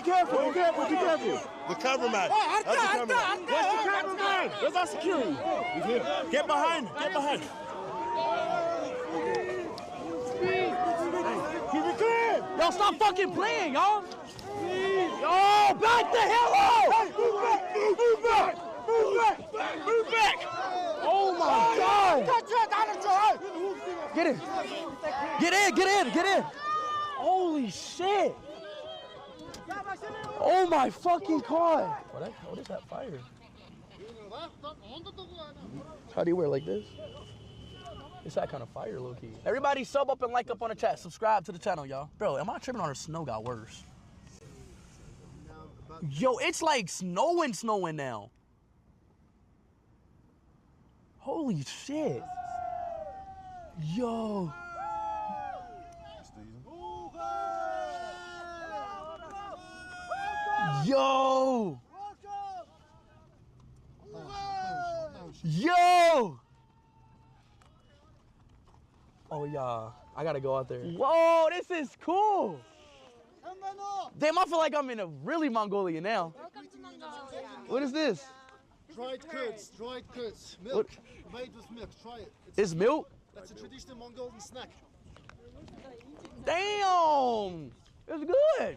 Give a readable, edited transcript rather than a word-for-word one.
careful, be careful, be careful. The cameraman. That's the cameraman. Where's the cameraman? Where's our security? He's here. Get behind. Get behind. Keep it clear. Yo, stop fucking playing, y'all. Yo, back the hell up. Hey, move back, move back, move back, move back. Oh my God. Get in. Get in, get in, get in. Holy shit. Oh my fucking God. What is that fire? How do you wear like this? It's that kind of fire, low-key. Everybody sub up and like up on the chat. Subscribe to the channel, y'all. Bro, am I tripping on the snow got worse? Yo, it's like snowing now. Holy shit. Yo. Yo. Yo. Oh, yeah. I gotta go out there. Whoa, this is cool. Damn, I feel like I'm in a really Mongolia now. Welcome to Mongolia. What is this? Dried curds, milk, made with milk, try it. It's milk? That's a traditional Mongolian snack. Damn, it's good.